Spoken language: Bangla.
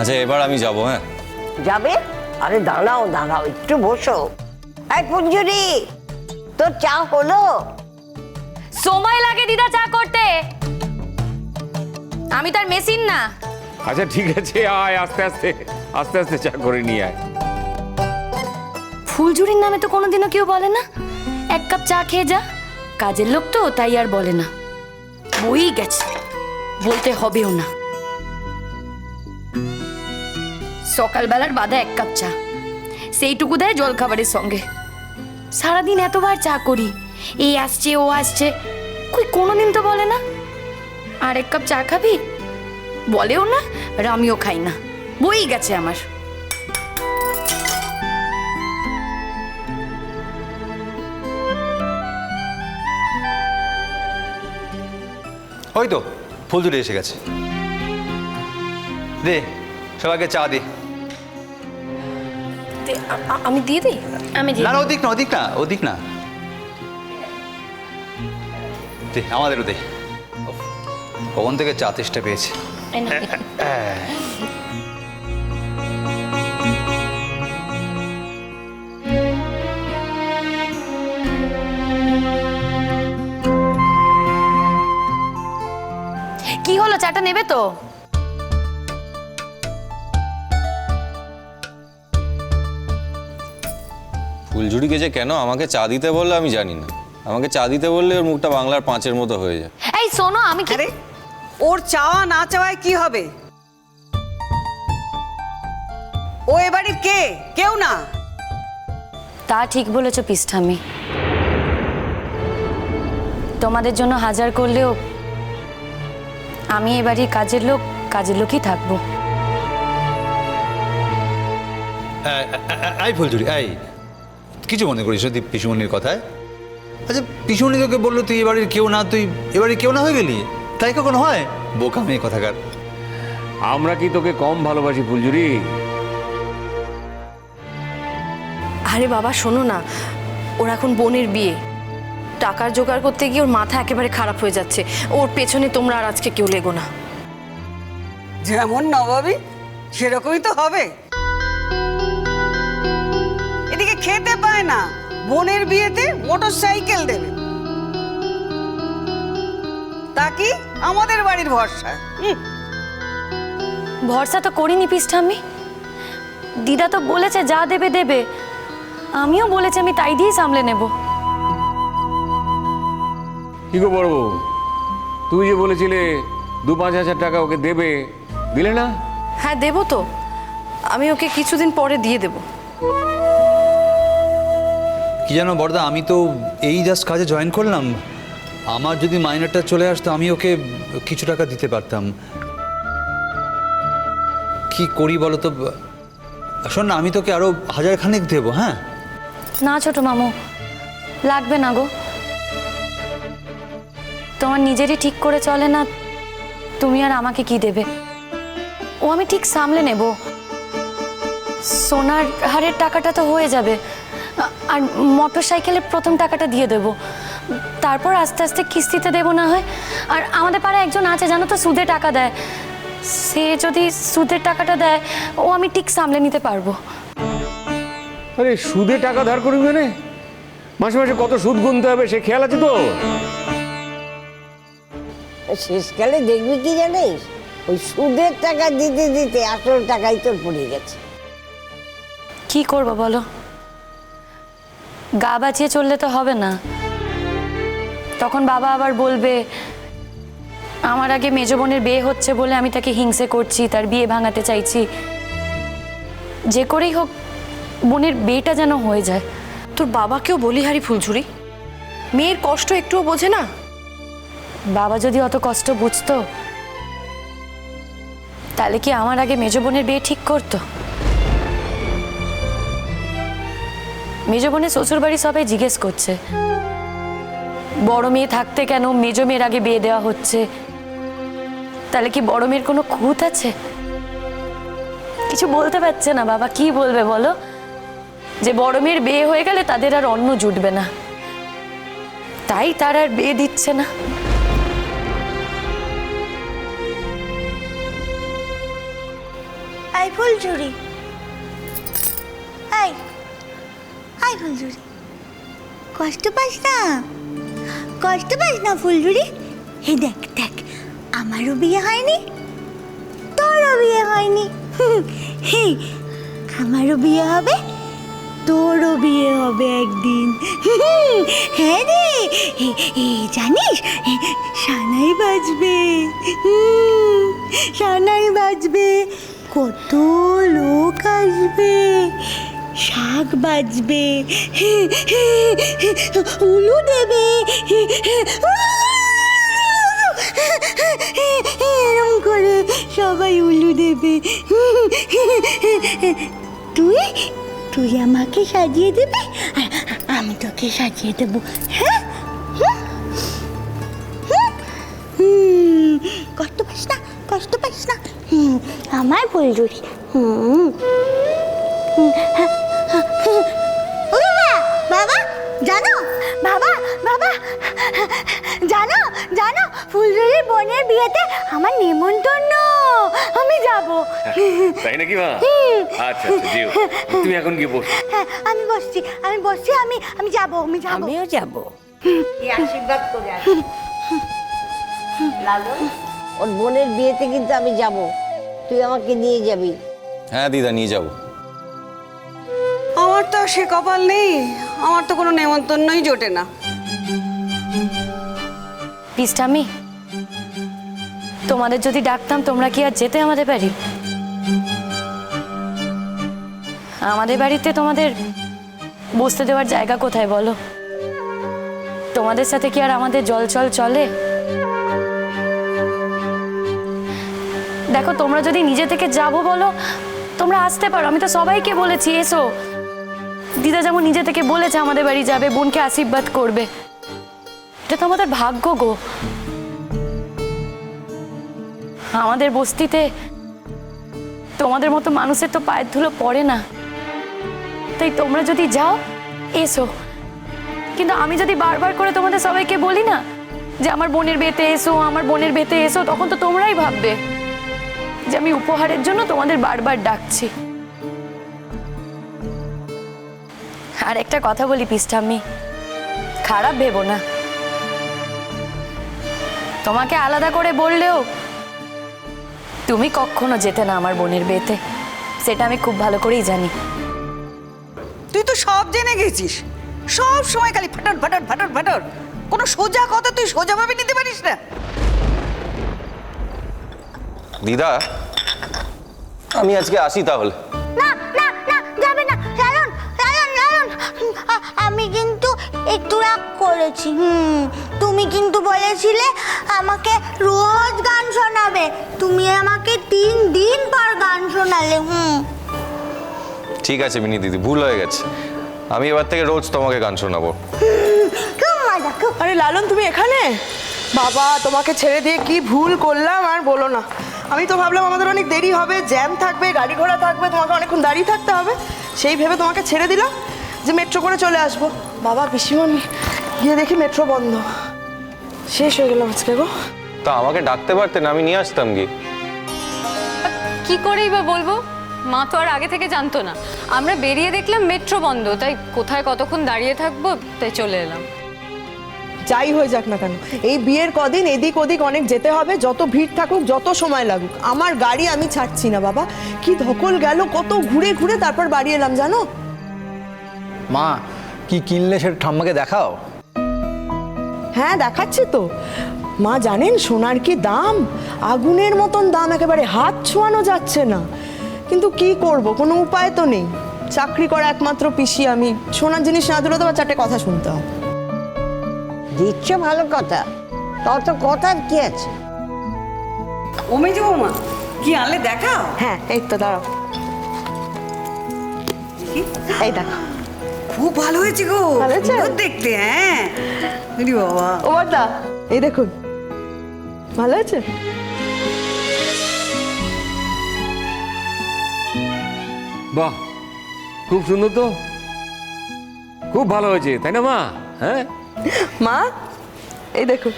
আচ্ছা এবার আমি যাব। হ্যাঁ যাবে? আরে দাঁড়াও দাঁড়াও, একটু বসো। এই পুঞ্জুরি, তোর চা হলো? সময় লাগে দিদা চা করতে, আমি তার মেশিন না। আচ্ছা ঠিক আছে, আয় আস্তে আস্তে আস্তে আস্তে চা করে নিয়ে আয়। ফুলঝুরির নামে তো কোনোদিনও কেউ বলে না এক কাপ চা খেয়ে যা। কাজের লোক তো তাই আর বলে না, বই গেছে, বলতে হবেও না। সকালবেলার বাদে এক কাপ চা, সেইটুকু দেয় জল খাবারের সঙ্গে। সারাদিন এতবার চা করি, এই আসছে ও আসছে, কই কোনোদিন তো বলে না আর এক কাপ চা খাবি, বলেও না আর আমিও খাই না, বই গেছে আমার। ওই তো ফুলঝুরি এসে গেছে। দে সবাইকে চা দে। আমি দিয়ে দিই? আমি না না ওদিক না, ওদিক না, ওদিক না, দে আমাদেরও দে। কখন থেকে চা তেষ্টা পেয়েছে। কি হলো, চাটা নেবে তো? ফুলঝুরিকে যে কেন আমাকে চা দিতে বললো আমি জানি না। আমাকে চা দিতে বললে ওর মুখটা বাংলার 5-এর মতো হয়ে যায়। এই শোনো, আমি কি আরে ওর চাওয়া না চাওয়ায় কি হবে? ও এবাড়ির কে? কেউ না। তা ঠিক বলেছো পিষ্ঠামি, তোমাদের জন্য হাজার করলেও আমি এবারই কাজের লোকই থাকবো। আই ফুলঝুরি আই, কিছু মনে করিস তুই পিসুমনির কথায়? আচ্ছা পিসুমনি তোকে বললো তুই এবাড়ির কেউ না, তুই এবাড়ির কেউ না হয়ে গেলি? তাই কখনো হয়? বোকা মেয়ে কথাকার। আমরা কি তোকে কম ভালোবাসি ফুলঝুরি? আরে বাবা শোনো না, ওর এখন বোনের বিয়ে, টাকার জোগাড় করতে গিয়ে ওর মাথা একেবারে খারাপ হয়ে যাচ্ছে। ওর পেছনে তোমরা আর আজকে কেউ লেগো না। যেমন নবাবী সেরকমই তো হবে। এদিকে খেতে পায় না, বোনের বিয়েতে মোটর সাইকেল দেবে, তা কি আমাদের বাড়ির ভরসা? ভরসা তো করিনি পিষ্ঠামি, দিদা তো বলেছে যা দেবে দেবে, আমিও বলেছি আমি তাই দিয়েই সামলে নেব। কি গো বড় বউ, তুই যে বলেছিলে 2-5 হাজার টাকা ওকে দেবে, দিলে না? হ্যাঁ দেবো তো, আমি ওকে কিছুদিন পরে দিয়ে দেবো। কি জানো বড়দা, আমি তো এই জাস্ট কাজে জয়েন করলাম, আমার যদি মাইনেটা চলে আসতো আমি ওকে কিছু টাকা দিতে পারতাম। কি করি বলো তো? শোন না, আমি তোকে আরো 1000 খানেক দেবো। হ্যাঁ না ছোট মামু, লাগবে না গো, তোমার নিজেরই ঠিক করে চলে না, তুমি আর আমাকে কি দেবে? ও আমি ঠিক সামলে নেব, সোনার হারের টাকাটা তো হয়ে যাবে, আর মোটর সাইকেলের প্রথম টাকাটা দিয়ে দেব, তারপর আস্তে আস্তে কিস্তিতে দেবো না হয়। আর আমাদের পাড়ায় একজন আছে জানো তো, সুদে টাকা দেয়, সে যদি সুদের টাকাটা দেয় ও আমি ঠিক সামলে নিতে পারবো। আরে সুদে টাকা ধার করবি মানে? মাসে মাসে কত সুদ গুনতে হবে সে খেয়াল আছে তো? শেষকালে দেখবি কি জানিস, ওই সুদের টাকা দিতে দিতে আসল টাকাই তোর পড়ে গেছে। কি করবো বলো, গা বাঁচিয়ে চললে তো হবে না, তখন বাবা আবার বলবে আমার আগে মেজ বোনের বিয়ে হচ্ছে বলে আমি তাকে হিংসে করছি, তার বিয়ে ভাঙাতে চাইছি। যে করেই হোক বোনের বিয়েটা যেন হয়ে যায়। তোর বাবাকেও বলিহারি ফুলঝুরি, মেয়ের কষ্ট একটুও বোঝে না। বাবা যদি অত কষ্ট বুঝতো তাহলে কি আমার আগে মেজ বোনের বিয়ে ঠিক করতো? মেজ বোনের শ্বশুর বাড়ি সবাই জিজ্ঞেস করছে বড় মেয়ে থাকতে কেন মেজ মেয়ের আগে বিয়ে দেওয়া হচ্ছে, তাহলে কি বড় মেয়ের কোনো খুঁত আছে? কিছু বলতে পারছে না বাবা, কি বলবে বলো, যে বড় মেয়ের বিয়ে হয়ে গেলে তাদের আর অন্ন জুটবে না, তাই তার আর বিয়ে দিচ্ছে না। আই ফুলঝুরি, আই আই ফুলঝুরি, কষ্ট পাস না, কষ্ট পাস না ফুলঝুরি। হে দেখ দেখ, আমারও বিয়ে হয়নি, তোরও বিয়ে হয়নি। হে, আমারও বিয়ে হবে, তোরও বিয়ে হবে একদিন। হ্যাঁ রে, জানিস সানাই বাজবে, সানাই বাজবে, কত লোক আসবে, শাক বাজবে, উলু দেবে, এরম করে সবাই উলু দেবে। তুই তুই আমাকে সাজিয়ে দেবে আর আমি তোকে সাজিয়ে দেবো। হ্যাঁ, কষ্ট পাস না, কষ্ট পাস না, আমার ফুলঝুরি। বাবা জানো, বাবা বাবা জানো জানো, ফুলঝুরির বোনের বিয়েতে আমার নেমন্তন্ন, আমি যাব। তাই নাকি মা? আচ্ছা আচ্ছা, যেও। তুমি এখন কি বস? হ্যাঁ, আমি বসছি, আমি বসছি, আমি যাব, আমি যাব। আমিও যাব, আশীর্বাদ করে আসি। লালন, ওর বোনের বিয়েতে কিন্তু আমি যাব, তুই আমাকে নিয়ে যাবি। হ্যাঁ দিদা, নিয়ে যাব। আমার তো সে কপাল নেই, আমার তো কোনো নেমন্তন্নই জোটে না। পিস্টামি, তোমাদের যদি ডাকতাম তোমরা কি আর যেতে আমাদের বাড়ি? আমাদের বাড়িতে তোমাদের বসতে দেওয়ার জায়গা কোথায় বলো? তোমাদের সাথে কি আর আমাদের জলচল চলে? দেখো, তোমরা যদি নিজে থেকে যাবো বলো, তোমরা আসতে পারো, আমি তো সবাইকে বলেছি এসো। দিদা যেমন নিজে থেকে বলেছে আমাদের বাড়ি যাবে, বোনকে আশীর্বাদ করবে, এটা তো আমাদের ভাগ্য গো। আমাদের বস্তিতে তোমাদের মতো মানুষের তো পায়ের ধুলো পড়ে না, তাই তোমরা যদি যাও এসো। কিন্তু আমি যদি বারবার করে তোমাদের সবাইকে বলি না যে আমার বোনের বিয়েতে এসো, আমার বোনের বিয়েতে এসো, তখন তো তোমরাই ভাববে যে আমি উপহারের জন্য তোমাদের বারবার ডাকছি। আর একটা কথা বলি পিস্টামি, খারাপ ভেবো না, তোমাকে আলাদা করে বললেও তুমি কখনো যেতে না আমার বোনের বিয়েতে, সেটা আমি খুব ভালো করেই জানি। তুই তো সব জেনে গেছিস, সব সময় খালি ফাটার ফাটার ফাটার ফাটার, কোনো সোজা কথা তুই সোজাভাবে নিতে পারিস না। দিদা, আমি আজকে আসি তাহলে। না না না, যাবে না লালন, লালন লালন, আমি কিন্তু একটু রাগ করেছি। তুমি কিন্তু বলেছিলে আমাকে রোজ গান শোনাবে, তুমি আমাকে 3 দিন পর গান শোনালে। ঠিক আছে মিনি দিদি, ভুল হয়ে গেছে, আমি এবার থেকে রোজ তোমাকে গান শোনাবো। খুব মজা, খুব। আরে লালন, তুমি এখানে? বাবা, তোমাকে ছেড়ে দিয়ে কি ভুল করলাম আর বলো না। আমি তো ভাবলাম আমাদের অনেক দেরি হবে, জ্যাম থাকবে, গাড়ি ঘোড়া থাকবে, তোমাকে অনেকক্ষণ দাঁড়িয়ে থাকতে হবে, সেই ভেবে তোমাকে ছেড়ে দিলাম যে মেট্রো করে চলে আসবো। বাবা, পিসিমণি, গিয়ে দেখি মেট্রো বন্ধ, শেষ হয়ে গেলাম আজকে গো। তা আমাকে ডাকতে পারতেন, আমি নিয়ে আসতাম কি। কি করেই বা বলবো, মা তো আর আগে থেকে জানতো না। আমরা বেরিয়ে দেখলাম মেট্রো বন্ধ, তাই কোথায় কতক্ষণ দাঁড়িয়ে থাকবো, তাই চলে এলাম। যাই হয়ে যাক না কেন, এই বিয়ের কদিন এদিক ওদিক অনেক যেতে হবে, যত ভিড় থাকুক, যত সময় লাগুক, আমার গাড়ি আমি ছাড়ছি না। বাবা, কি ধকল গেল, কত ঘুরে ঘুরে তারপর বাড়ি এলাম জানো। মা, কি কিনলে সেটা ঠাম্মাকে দেখাও। হ্যাঁ, দেখাচ্ছি তো। মা জানেন সোনার কি দাম, আগুনের মতন দাম, একেবারে হাত ছোঁয়ানো যাচ্ছে না। কিন্তু কি করব, কোনো উপায় তো নেই। চাকরি করা একমাত্র পিসি আমি, সোনার জিনিস না দিলে তো আবার 4টে কথা শুনতে হয়। দিচ্ছ ভালো কথা, তত কথার কি আছে। ও মেজো বৌমা, কি আনলে দেখাও। হ্যাঁ, এই তো দাঁড়াও, এই দেখো। খুব ভালো হয়েছে গো, ভালো হয়েছে? সুন্দর দেখতে। হ্যাঁ আরে বাবা, ও বড়দা, এই দেখুন, ভালো আছে? বাহ, খুব সুন্দর তো, খুব ভালো হয়েছে, তাই না মা? হ্যাঁ মা, এই দেখুন।